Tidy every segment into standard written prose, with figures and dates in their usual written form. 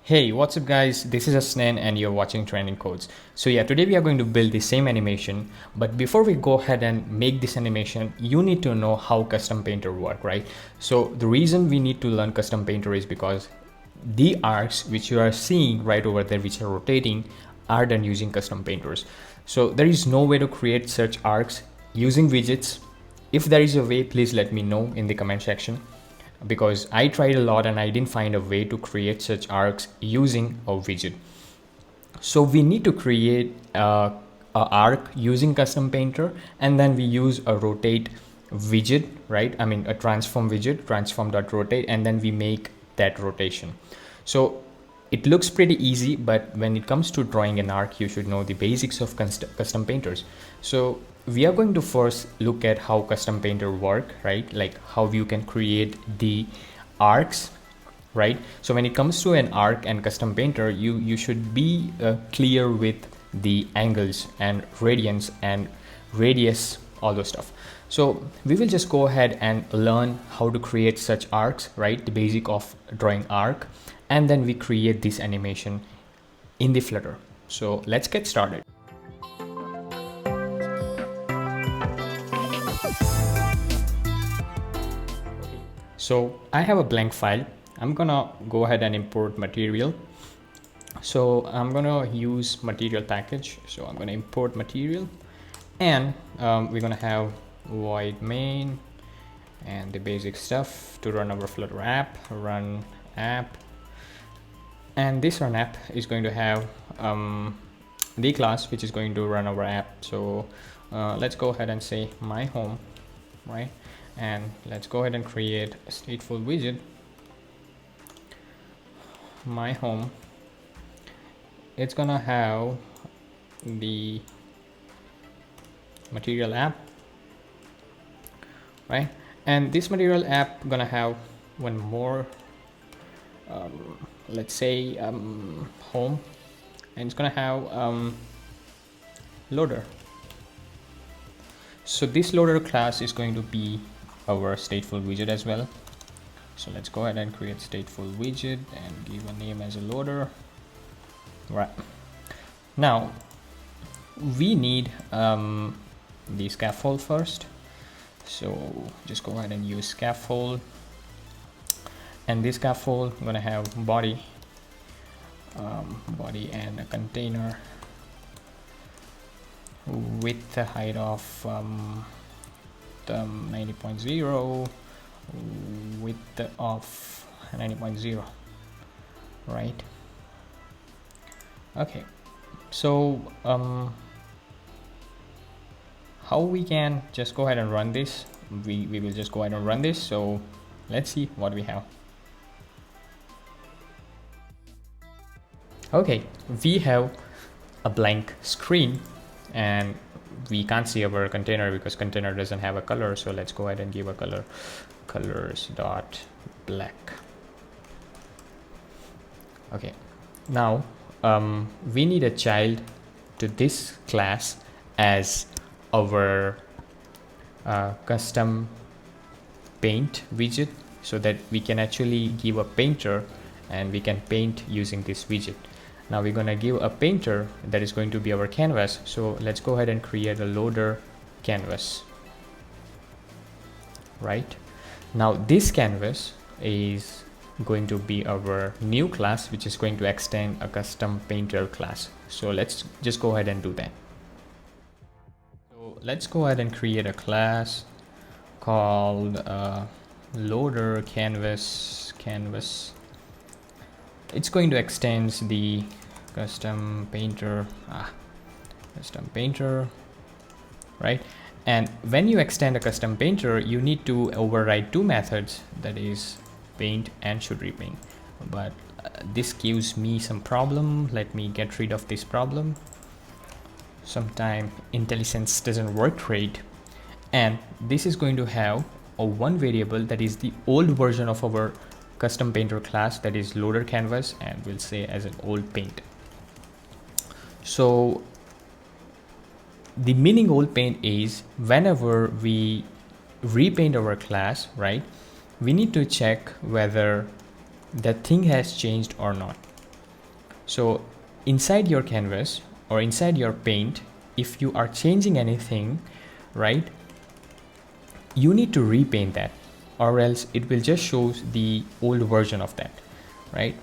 Hey, what's up guys? This is Hasnen and you're watching Trending Codes. So yeah, today we are going to build the same animation, but before we go ahead and make this animation, you need to know how custom painter work, right? So the reason we need to learn custom painter is because the arcs which you are seeing right over there, which are rotating, are done using custom painters. So there is no way to create such arcs using widgets. If there is a way, please let me know in the comment section, because I tried a lot and I didn't find a way to create such arcs using a widget. So we need to create a arc using custom painter, and then we use a rotate widget, right? I mean a transform widget, transform.rotate, and then we make that rotation. So it looks pretty easy, but when it comes to drawing an arc, you should know the basics of custom painters. So we are going to first look at how custom painter work, right? Like how you can create the arcs, right? So when it comes to an arc and custom painter, you should be clear with the angles and radians and radius, all those stuff. So we will just go ahead and learn how to create such arcs, right? The basic of drawing arc, and then we create this animation in the Flutter. So let's get started. So I have a blank file. I'm gonna go ahead and import material. So I'm gonna use material package. So I'm gonna import material, and we're gonna have void main and the basic stuff to run our Flutter app, run app. And this run app is going to have the class which is going to run our app. So let's go ahead and say my home, right? And let's go ahead and create a stateful widget, my home. It's gonna have the material app, right? And this material app gonna have one more, let's say home, and it's gonna have loader. So this loader class is going to be our stateful widget as well. So let's go ahead and create stateful widget and give a name as a loader. Right now we need the scaffold first. So just go ahead and use scaffold, and this scaffold I'm gonna have body and a container with the height of 90.0, width of 90.0, right? Okay, so how we can just go ahead and run this, we will just go ahead and run this. So let's see what we have. Okay, we have a blank screen and we can't see our container because container doesn't have a color. So let's go ahead and give a color, colors dot black. Okay, now we need a child to this class as our custom paint widget, so that we can actually give a painter and we can paint using this widget. Now we're going to give a painter that is going to be our canvas. So let's go ahead and create a loader canvas. Right now this canvas is going to be our new class, which is going to extend a custom painter class. So let's just go ahead and do that. So let's go ahead and create a class called loader canvas. It's going to extend the custom painter, right? And when you extend a custom painter, you need to override two methods, that is paint and should repaint. But this gives me some problem. Let me get rid of this problem. Sometimes IntelliSense doesn't work great, and this is going to have a one variable that is the old version of our custom painter class, that is loader canvas, and we'll say as an old paint. So the meaning old paint is whenever we repaint our class, right, we need to check whether the thing has changed or not. So inside your canvas or inside your paint, if you are changing anything, right, you need to repaint that, or else it will just show the old version of that, right?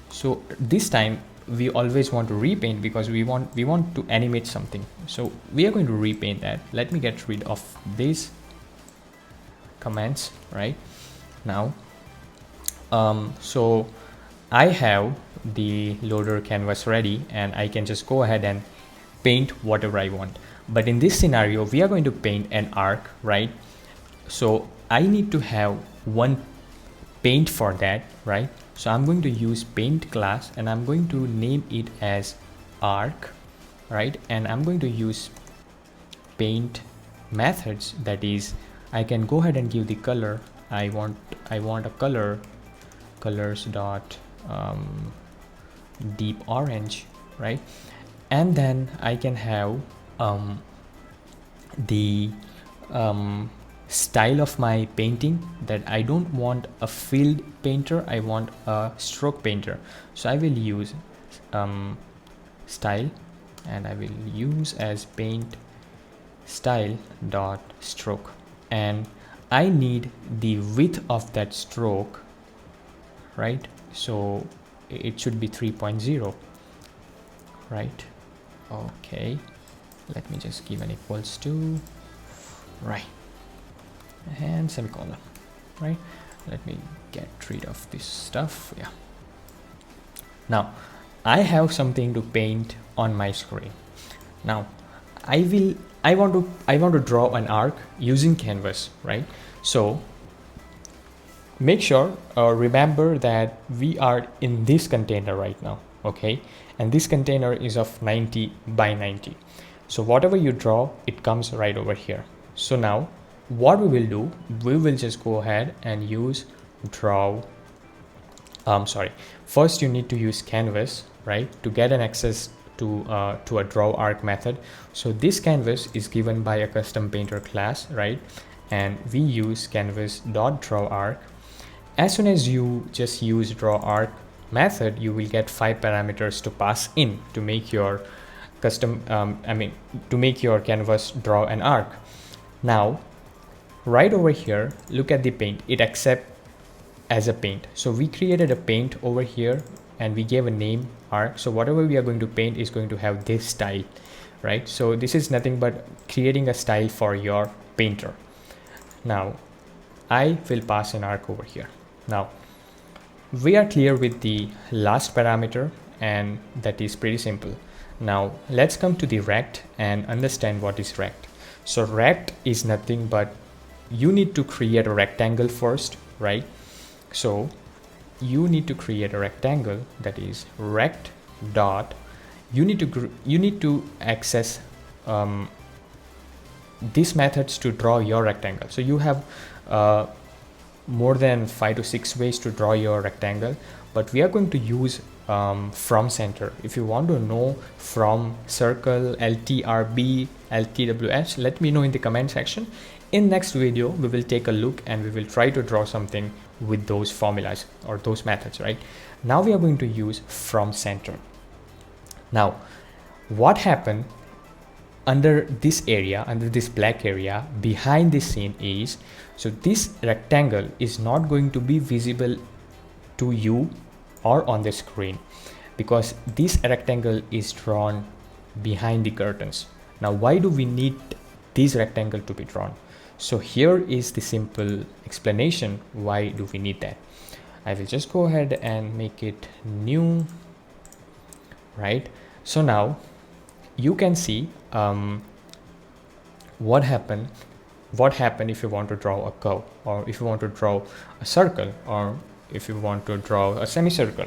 So this time we always want to repaint because we want to animate something. So we are going to repaint that. Let me get rid of these comments right now. So I have the loader canvas ready and I can just go ahead and paint whatever I want. But in this scenario, we are going to paint an arc, right? So I need to have one paint for that, right? So I'm going to use paint class and I'm going to name it as arc, right? And I'm going to use paint methods, that is I can go ahead and give the color. I want a colors dot deep orange, right? And then I can have the style of my painting, that I don't want a filled painter, I want a stroke painter. So I will use style, and I will use as paint style dot stroke, and I need the width of that stroke, right? So it should be 3.0, right? Okay, let me just give an equals to, right, and semicolon, right? Let me get rid of this stuff. Yeah, now I have something to paint on my screen. Now I want to draw an arc using canvas, right? So make sure remember that we are in this container right now, okay? And this container is of 90 by 90. So whatever you draw, it comes right over here. So now what we will do, we will just go ahead and use draw. First you need to use canvas, right, to get an access to a draw arc method. So this canvas is given by a custom painter class, right? And we use canvas dot draw arc. As soon as you just use draw arc method, you will get 5 parameters to pass in to make your custom to make your canvas draw an arc. Now right over here, look at the paint, it accepts as a paint. So we created a paint over here and we gave a name arc. So whatever we are going to paint is going to have this style, right? So this is nothing but creating a style for your painter. Now I will pass an arc over here. Now we are clear with the last parameter, and that is pretty simple. Now let's come to the rect and understand what is rect. So rect is nothing but you need to create a rectangle first, right? So you need to create a rectangle, that is rect dot, you need to access these methods to draw your rectangle. So you have more than 5 to 6 ways to draw your rectangle, but we are going to use from center. If you want to know from circle, LTRB, LTWH, let me know in the comment section. In next video we will take a look and we will try to draw something with those formulas or those methods, right? Now we are going to use from center. Now what happened under this area, under this black area behind this scene is, so this rectangle is not going to be visible to you or on the screen because this rectangle is drawn behind the curtains. Now why do we need this rectangle to be drawn? So here is the simple explanation why do we need that. I will just go ahead and make it new, right? So now you can see what happened if you want to draw a curve, or if you want to draw a circle, or if you want to draw a semicircle,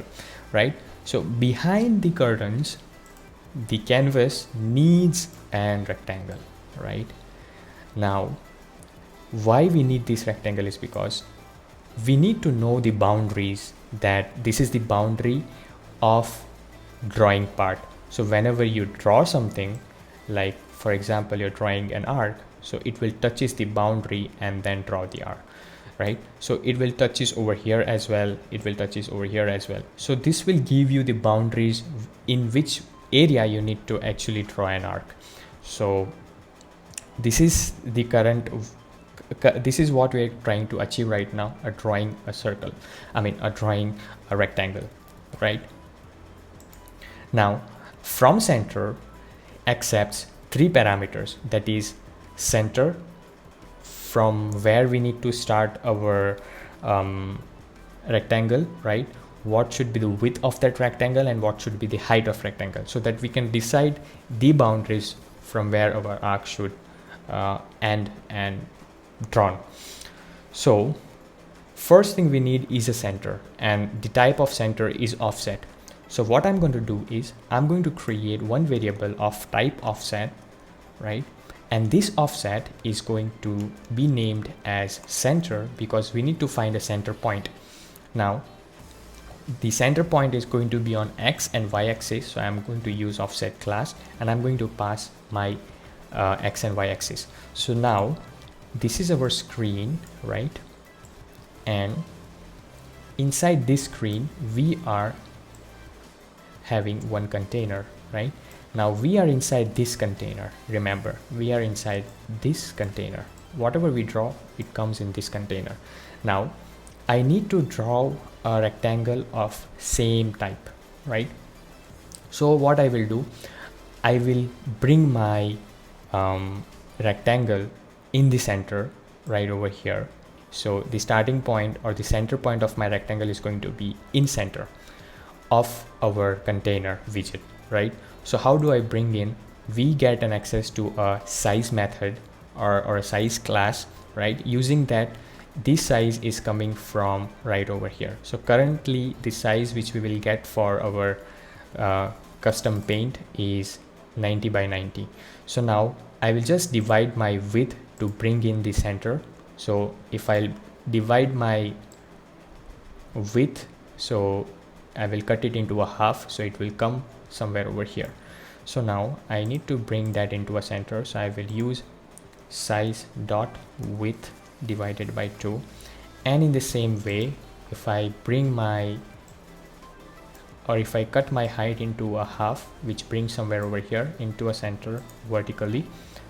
right? So behind the curtains, the canvas needs an rectangle, right? Now why we need this rectangle is because we need to know the boundaries, that this is the boundary of drawing part. So whenever you draw something, like for example you're drawing an arc, so it will touches the boundary and then draw the arc, right? So it will touches over here as well, it will touches over here as well. So this will give you the boundaries in which area you need to actually draw an arc. So this is the current, this is what we're trying to achieve right now, drawing a circle, drawing a rectangle, right? Now from center accepts 3 parameters, that is center, from where we need to start our rectangle, right? What should be the width of that rectangle and what should be the height of rectangle, so that we can decide the boundaries from where our arc should end and drawn. So first thing we need is a center, and the type of center is offset. So what I'm going to do is I'm going to create one variable of type offset, right? And this offset is going to be named as center because we need to find a center point. Now the center point is going to be on x and y axis, so I'm going to use offset class and I'm going to pass my x and y axis. So now this is our screen, right? And inside this screen we are having one container, right? Now we are inside this container. Remember, we are inside this container. Whatever we draw, it comes in this container. Now I need to draw a rectangle of same type, right? So what I will do, I will bring my rectangle in the center right over here. So the starting point or the center point of my rectangle is going to be in center of our container widget, right? So how do I bring in? We get an access to a size method or a size class, right? Using that, this size is coming from right over here. So currently the size which we will get for our custom paint is 90 by 90. So now I will just divide my width to bring in the center. So if I divide my width, so I will cut it into a half, so it will come somewhere over here. So now I need to bring that into a center, so I will use size dot width divided by 2. And in the same way, if I bring my, or if I cut my height into a half, which brings somewhere over here into a center vertically,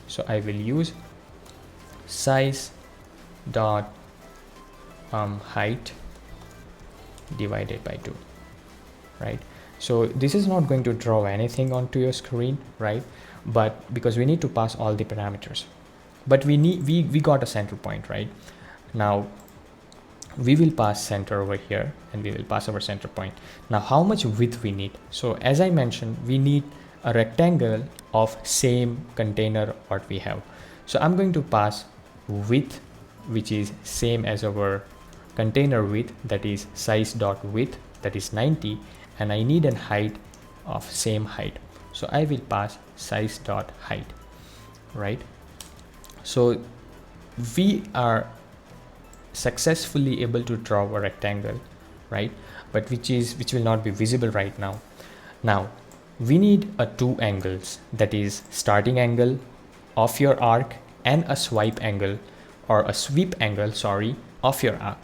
so I will use size dot height divided by 2, right? So this is not going to draw anything onto your screen, right? But because we need to pass all the parameters, but we got a center point, right? Now we will pass center over here and we will pass our center point. Now how much width we need? So as I mentioned, we need a rectangle of same container what we have. So I'm going to pass width, which is same as our container width, that is size dot width, that is 90, and I need a height of same height. So I will pass size dot height, right? So we are successfully able to draw a rectangle, right? But which will not be visible right now. Now we need a 2 angles, that is starting angle of your arc and a sweep angle of your arc,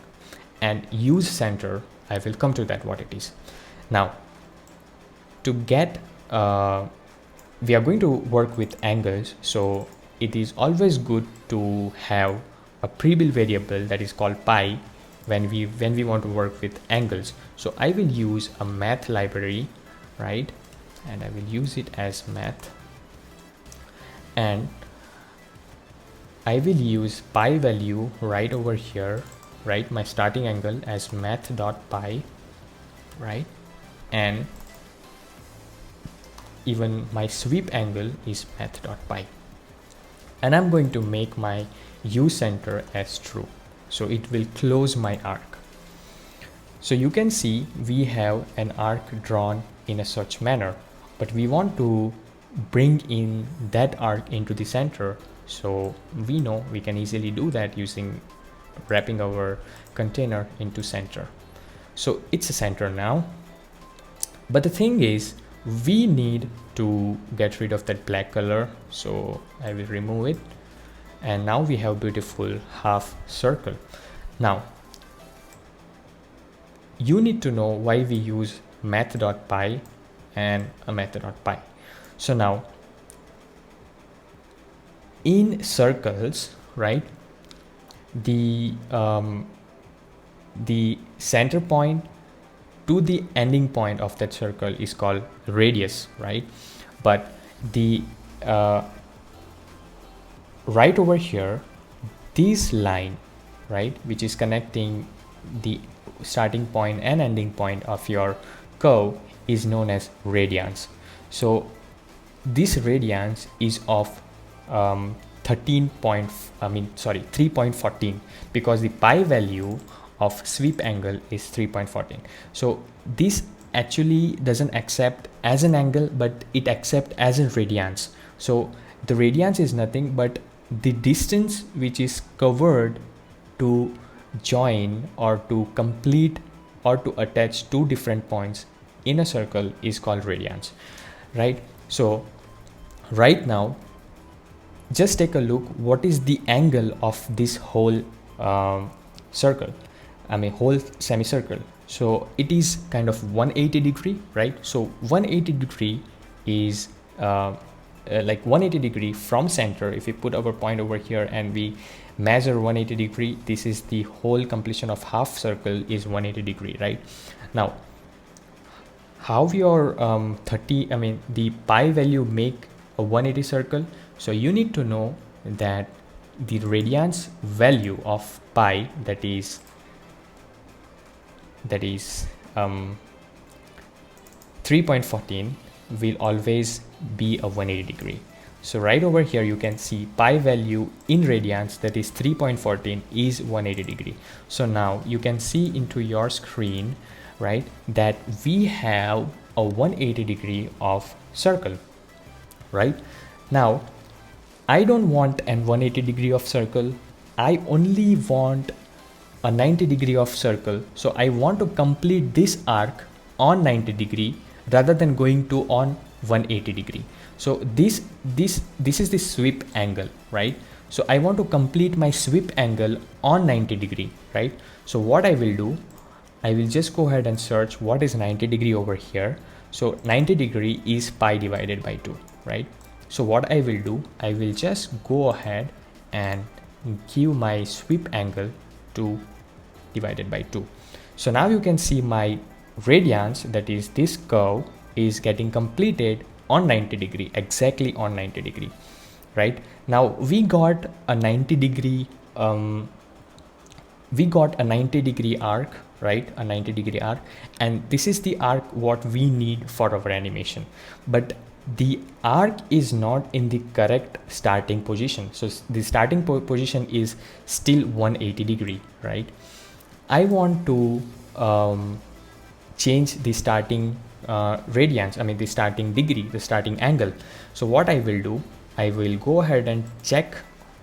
and use center. I will come to that what it is. Now to get we are going to work with angles, so it is always good to have a pre-built variable that is called pi when we want to work with angles. So I will use a math library, right? And I will use it as math, and I will use pi value right over here, right? My starting angle as math.pi, right? And even my sweep angle is math.pi. And I'm going to make my U center as true, so it will close my arc. So you can see we have an arc drawn in a such manner, but we want to bring in that arc into the center. So we know we can easily do that using wrapping our container into center. So it's a center now, but the thing is we need to get rid of that black color, so I will remove it, and now we have beautiful half circle. Now you need to know why we use math.pi and a method.py. So now in circles, right, the center point to the ending point of that circle is called radius, right? But the right over here, this line, right, which is connecting the starting point and ending point of your curve is known as radians. So this radians is of 3.14, because the pi value of sweep angle is 3.14. So this actually doesn't accept as an angle, but it accepts as a radians. So the radians is nothing but the distance which is covered to join or to complete or to attach two different points in a circle is called radians, right? So right now, just take a look what is the angle of this whole circle, whole semicircle. So it is kind of 180 degree, right? So 180 degree is like 180 degree from center. If we put our point over here and we measure 180 degree, this is the whole completion of half circle is 180 degree, right? Now how your the pi value make a 180 circle? So you need to know that the radians value of pi, that is 3.14, will always be a 180 degree. So right over here you can see pi value in radians, that is 3.14, is 180 degree. So now you can see into your screen, right, that we have a 180 degree of circle. Right now I don't want an 180 degree of circle, I only want a 90 degree of circle. So I want to complete this arc on 90 degree rather than going to on 180 degree. So this is the sweep angle, right? So I want to complete my sweep angle on 90 degree, right? So what I will do, I will just go ahead and search what is 90 degree over here. So 90 degree is pi divided by 2, right? So what I will do, I will just go ahead and give my sweep angle to divided by 2. So now you can see my radians, that is this curve, is getting completed on 90 degree, exactly on 90 degree, right? Now we got a 90 degree arc, right? A 90 degree arc, and this is the arc what we need for our animation, but the arc is not in the correct starting position. So the starting position is still 180 degree, right? I want to change the starting radians, the starting degree, the starting angle. So what I will do, I will go ahead and check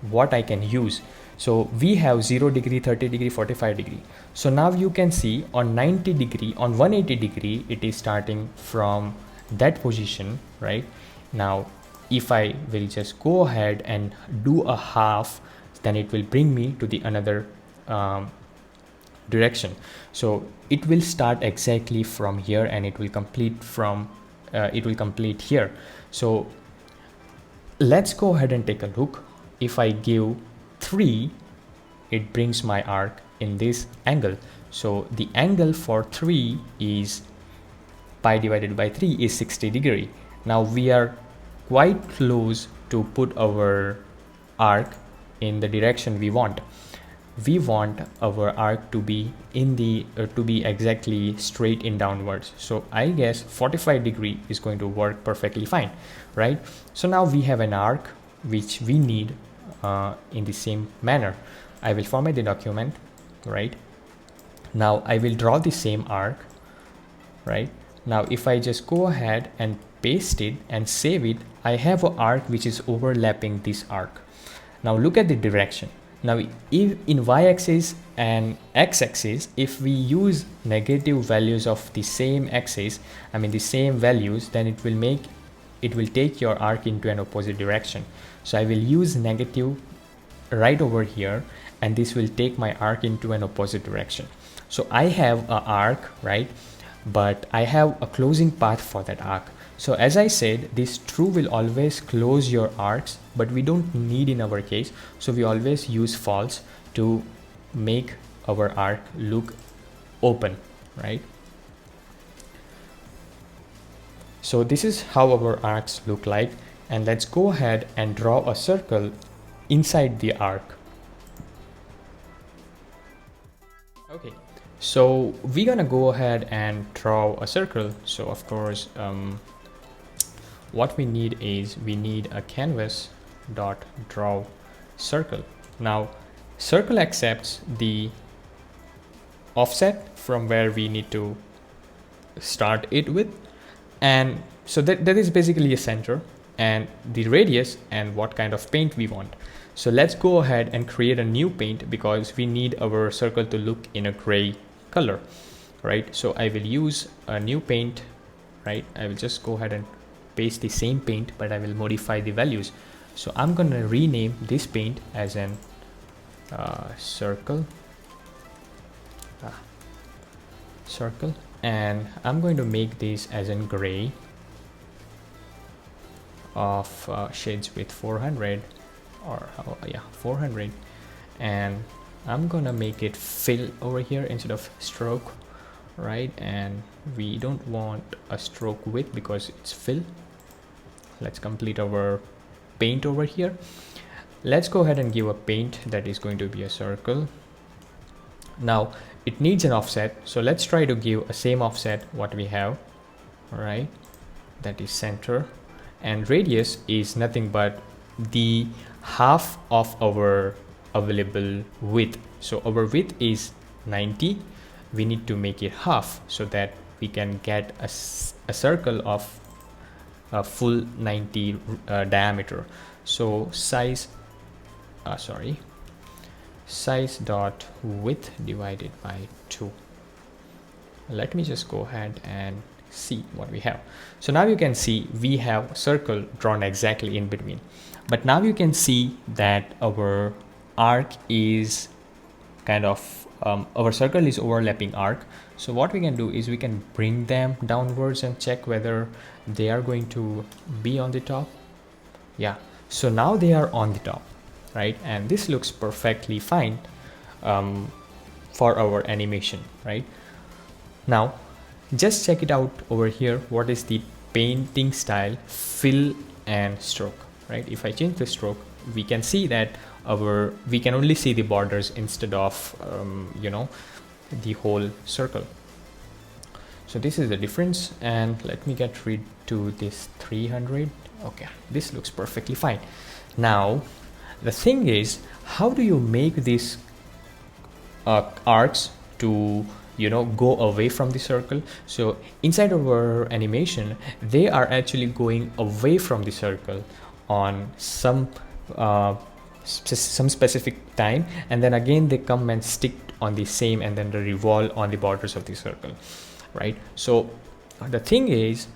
what I can use. So we have 0 degree, 30 degree, 45 degree. So now you can see on 90 degree, on 180 degree, it is starting from that position, right? Now if I will just go ahead and do a half, then it will bring me to the another direction. So it will start exactly from here and it will complete from here. So let's go ahead and take a look. If I give 3, it brings my arc in this angle. So the angle for 3 is pi divided by 3 is 60 degree. Now we are quite close to put our arc in the direction we want. We want our arc to be in the to be exactly straight in downwards. So I guess 45 degree is going to work perfectly fine, right? So now we have an arc which we need in the same manner. I will format the document, right? Now I will draw the same arc, right? Now if I just go ahead and paste it and save it, I have an arc which is overlapping this arc. Now look at the direction. Now if in y-axis and x-axis, if we use negative values of the same axis, the same values, then it will take your arc into an opposite direction. So I will use negative right over here, and this will take my arc into an opposite direction. So I have an arc, right? but I have a closing path for that arc. So as I said, this true will always close your arcs, but we don't need in our case. So we always use false to make our arc look open, right? So this is how our arcs look like, and let's go ahead and draw a circle inside the arc. Okay, so we're gonna go ahead and draw a circle. So of course, what we need is we need a canvas dot draw circle. Now circle accepts the offset from where we need to start it with, and so that is basically a center and the radius and what kind of paint we want. So let's go ahead and create a new paint because we need our circle to look in a gray color, right? So I will use a new paint, right? I will just go ahead and paste the same paint, but I will modify the values. So I'm going to rename this paint as an circle, and I'm going to make this as in gray of shades with 400 or 400, and I'm gonna make it fill over here instead of stroke, right? And we don't want a stroke width because it's fill. Let's complete our paint over here. Let's go ahead and give a paint that is going to be a circle. Now it needs an offset, so let's try to give a same offset what we have, all right? That is center, and radius is nothing but the half of our available width. So our width is 90, we need to make it half so that we can get a circle of a full 90 diameter. So size dot width divided by 2. Let me just go ahead and see what we have. So now you can see we have a circle drawn exactly in between, but now you can see that our arc is kind of our circle is overlapping arc. So what we can do is we can bring them downwards and check whether they are going to be on the top. Yeah, so now they are on the top, right? And this looks perfectly fine for our animation, right? Now just check it out over here. What is the painting style? Fill and stroke, right? If I change the stroke, we can see that we can only see the borders instead of you know, the whole circle. So this is the difference, and let me get rid to this 300. Okay, this looks perfectly fine. Now the thing is, how do you make these arcs to, you know, go away from the circle? So inside of our animation, they are actually going away from the circle on some specific time, and then again they come and stick on the same, and then they revolve on the borders of the circle, right? So the thing is,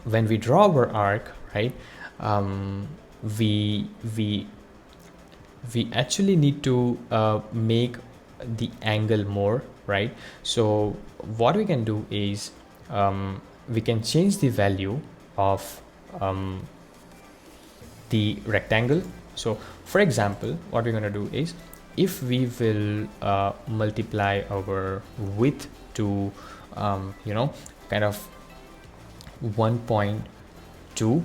when we draw our arc, right, we actually need to make the angle more, right? So what we can do is we can change the value of the rectangle. So for example, what we're going to do is, if we will multiply our width to you know, kind of 1.2,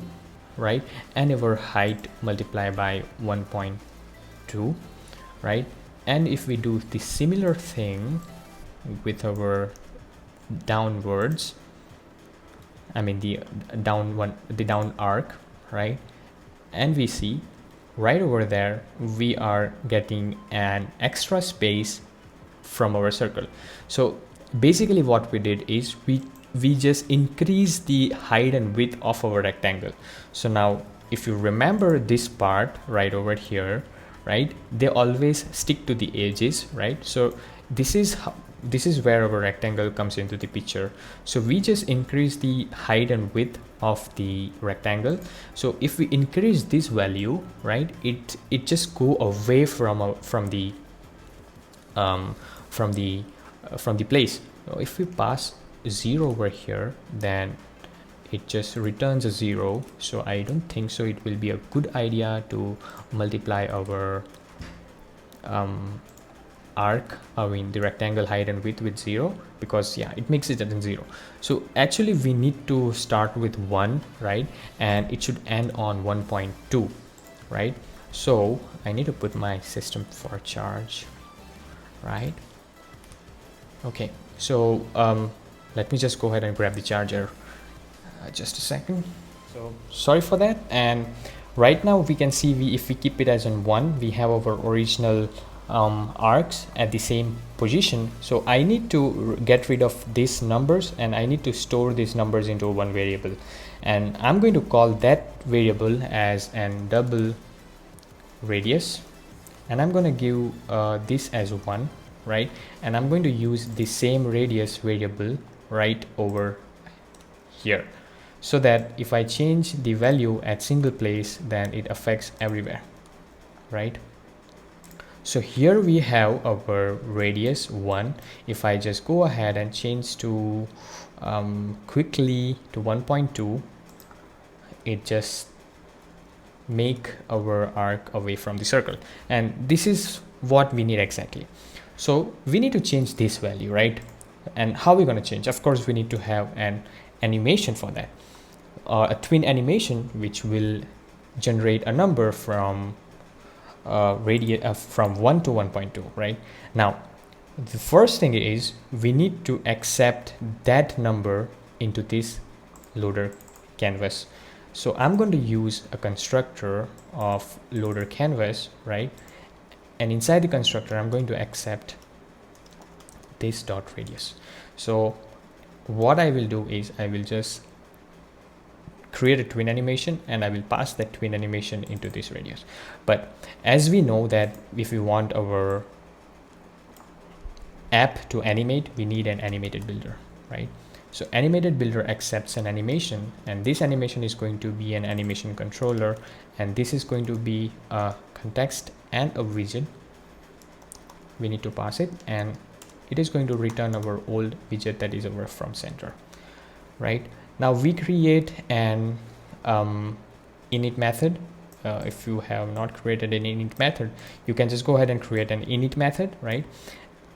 right, and our height multiply by 1.2, right? And if we do the similar thing with our downwards, I mean the down arc, right, and we see right over there we are getting an extra space from our circle. So basically what we did is we just increased the height and width of our rectangle. So now if you remember this part right over here, right, they always stick to the edges, right? So this is where our rectangle comes into the picture. So we just increase the height and width of the rectangle. So if we increase this value, right, it just go away from the place. So if we pass 0 over here, then it just returns a 0. So I don't think so it will be a good idea to multiply our arc, I mean the rectangle height and width with 0, because yeah, it makes it at 0. So actually we need to start with 1, right, and it should end on 1.2, right? So I need to put my system for charge, right? Okay, so let me just go ahead and grab the charger. Just a second. So sorry for that. And right now we can see if we keep it as in 1, we have our original arcs at the same position. So I need to get rid of these numbers, and I need to store these numbers into one variable, and I'm going to call that variable as an double radius, and I'm going to give this as 1, right? And I'm going to use the same radius variable right over here, so that if I change the value at single place, then it affects everywhere, right? So here we have our radius 1. If I just go ahead and change to quickly to 1.2, it just make our arc away from the circle, and this is what we need exactly. So we need to change this value, right? And how are we going to change? Of course we need to have an animation for that, a twin animation, which will generate a number from from 1 to 1.2, right? Now the first thing is we need to accept that number into this loader canvas. So I'm going to use a constructor of loader canvas, right? And inside the constructor I'm going to accept this dot radius. So what I will do is I will just create a twin animation, and I will pass that twin animation into this radius. But as we know that if we want our app to animate, we need an animated builder, right? So animated builder accepts an animation, and this animation is going to be an animation controller, and this is going to be a context and a widget. We need to pass it, and it is going to return our old widget, that is our from center, right? Now we create an init method. If you have not created an init method, you can just go ahead and create an init method, right?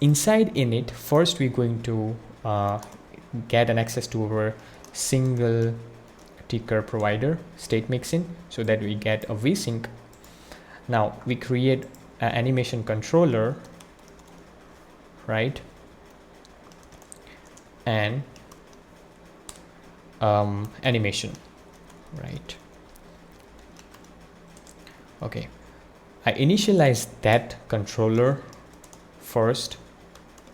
Inside init, first we're going to get an access to our single ticker provider state mixin, so that we get a vsync. Now we create an animation controller, right? And animation, right? Okay, I initialize that controller first,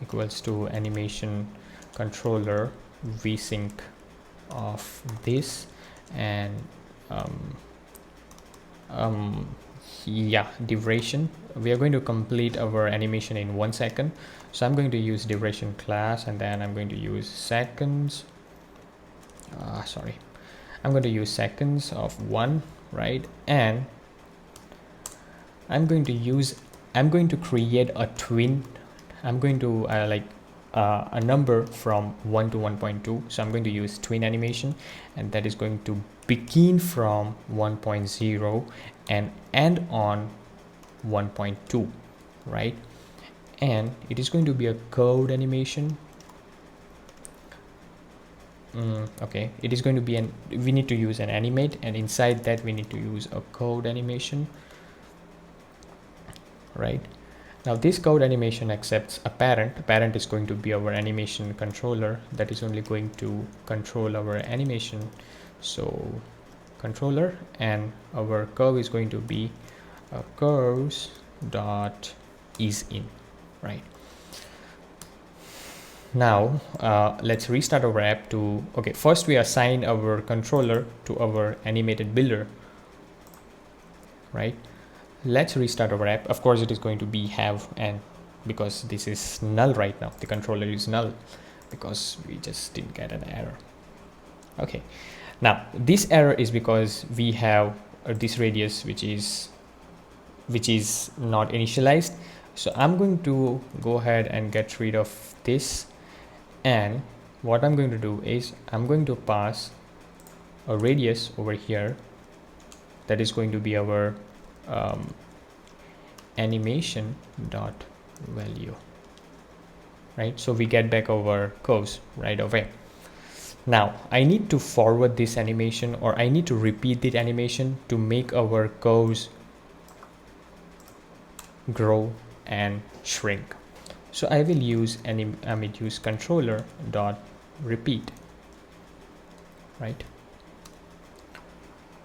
equals to animation controller vsync of this, and yeah, duration. We are going to complete our animation in 1 second, so I'm going to use duration class, and then I'm going to use seconds. Sorry, I'm going to use seconds of 1, right? And I'm going to create a twin. I'm going to a number from 1 to 1.2, so I'm going to use twin animation, and that is going to begin from 1.0 and end on 1.2, right? And it is going to be a code animation. Okay, it is going to be we need to use an animate, and inside that we need to use a code animation, right? Now this code animation accepts a parent. A parent is going to be our animation controller, that is only going to control our animation. So controller, and our curve is going to be curves dot is in, right? Now let's restart our app to, okay, first we assign our controller to our animated builder, right? Let's restart our app. Of course it is going to be have, and because this is null right now, the controller is null because we just didn't get an error. Okay, now this error is because we have this radius which is not initialized. So I'm going to go ahead and get rid of this, and what I'm going to do is I'm going to pass a radius over here that is going to be our animation dot value, right? So we get back our curves right away. Now I need to forward this animation, or I need to repeat the animation to make our curves grow and shrink. So I will use use controller dot repeat, right?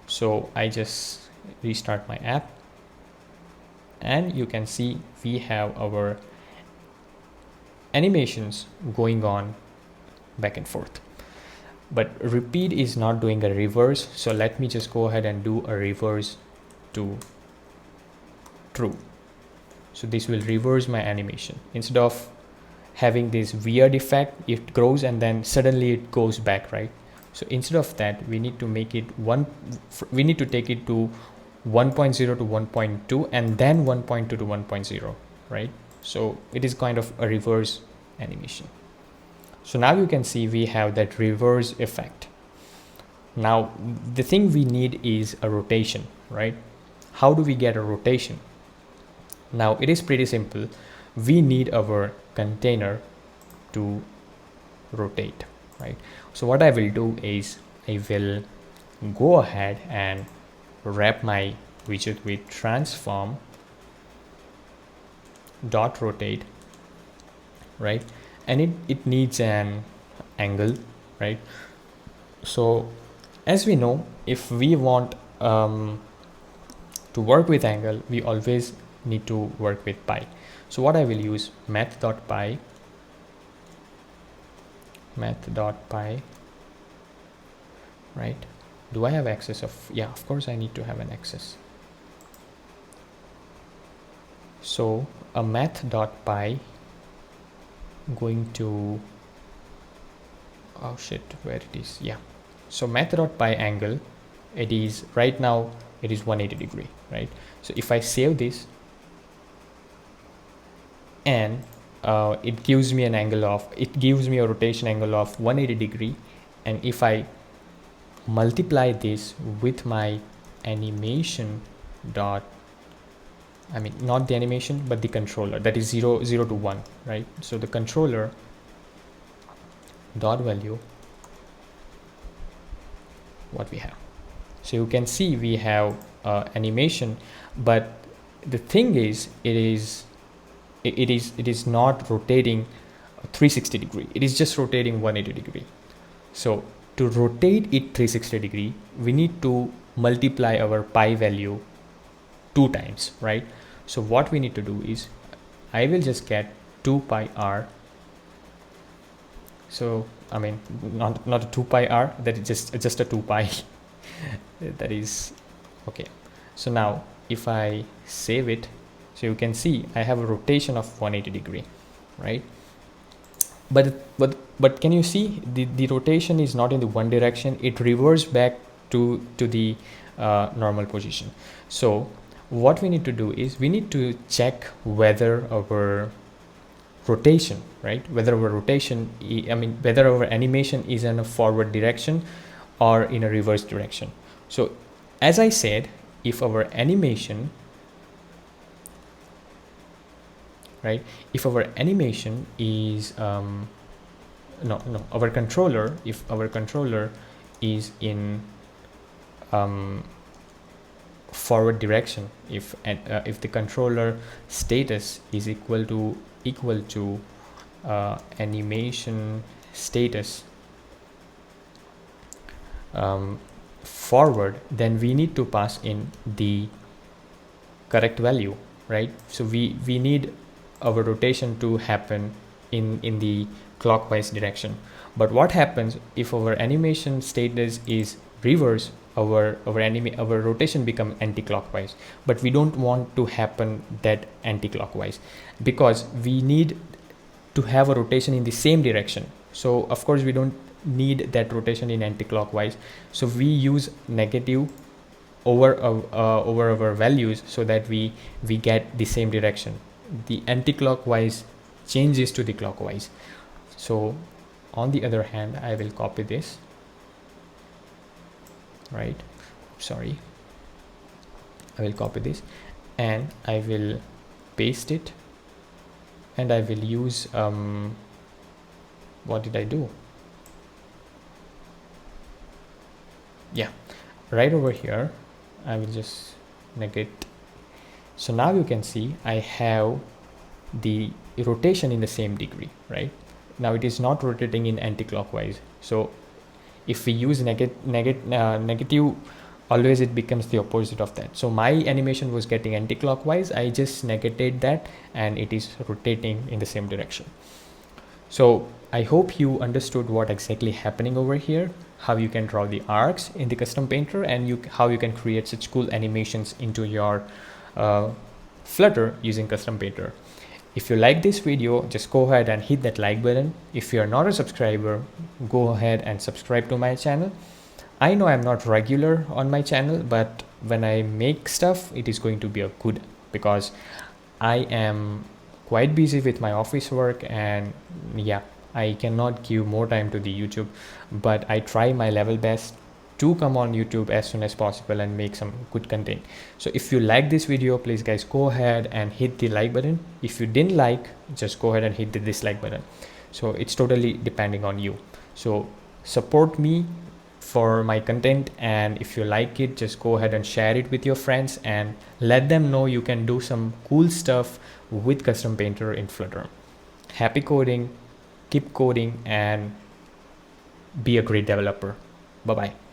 So I just restart my app, and you can see we have our animations going on back and forth. But repeat is not doing a reverse, so let me just go ahead and do a reverse to true. So this will reverse my animation. Instead of having this weird effect, it grows and then suddenly it goes back, right? So instead of that, we need to make it we need to take it to 1.0 to 1.2 and then 1.2 to 1.0, right? So it is kind of a reverse animation. So now you can see we have that reverse effect. Now the thing we need is a rotation, right? How do we get a rotation? Now it is pretty simple. We need our container to rotate, right? So what I will do is I will go ahead and wrap my widget with transform dot rotate, right? And it needs an angle, right? So as we know, if we want to work with angle, we always need to work with pi. So what I will use math.pi, right? Do I have access of, yeah, of course I need to have an access. So a math.pi going to, oh shit, where it is, yeah. So math.pi angle, it is right now, it is 180 degree, right? So if I save this, and it gives me an angle of, it gives me a rotation angle of 180 degree. And if I multiply this with my animation dot, I mean, not the animation, but the controller, that is 0 to 1, right? So the controller dot value, what we have. So you can see we have animation, but the thing is, it is not rotating 360 degree. It is just rotating 180 degree. So to rotate it 360 degree, we need to multiply our pi value 2 times, right? So what we need to do is I will just get 2 pi r. So I mean, not a 2 pi r, that is just a 2 pi. That is okay. So now if I save it, so you can see I have a rotation of 180 degree, right? But can you see the rotation is not in the one direction, it reverses back to the normal position. So what we need to do is we need to check whether our rotation, right, whether our rotation, I mean whether our animation is in a forward direction or in a reverse direction. So as I said, if our animation, right, if our animation is our controller, if our controller is in forward direction, if the controller status is equal to animation status forward, then we need to pass in the correct value, right? So we need our rotation to happen in the clockwise direction. But what happens if our animation status is reverse? Our rotation become anti-clockwise, but we don't want to happen that anti-clockwise, because we need to have a rotation in the same direction. So of course we don't need that rotation in anti-clockwise, so we use negative over our values so that we get the same direction. The anti-clockwise changes to the clockwise. So on the other hand, I will copy this, right? Sorry, I will copy this and I will paste it, and I will use what did I do? Yeah, right over here I will just negate. So now you can see I have the rotation in the same degree, right? Now it is not rotating in anti-clockwise. So if we use negative, always it becomes the opposite of that. So my animation was getting anti-clockwise. I just negated that and it is rotating in the same direction. So I hope you understood what exactly happening over here, how you can draw the arcs in the custom painter, and how you can create such cool animations into your Flutter using custom painter. If you like this video, just go ahead and hit that like button. If you're not a subscriber, go ahead and subscribe to my channel. I know I'm not regular on my channel, but when I make stuff, it is going to be a good, because I am quite busy with my office work, and yeah, I cannot give more time to the YouTube, but I try my level best to come on YouTube as soon as possible and make some good content. So if you like this video, please guys go ahead and hit the like button. If you didn't like, just go ahead and hit the dislike button. So it's totally depending on you. So support me for my content, and if you like it, just go ahead and share it with your friends and let them know you can do some cool stuff with custom painter in Flutter. Happy coding, keep coding, and be a great developer. Bye bye.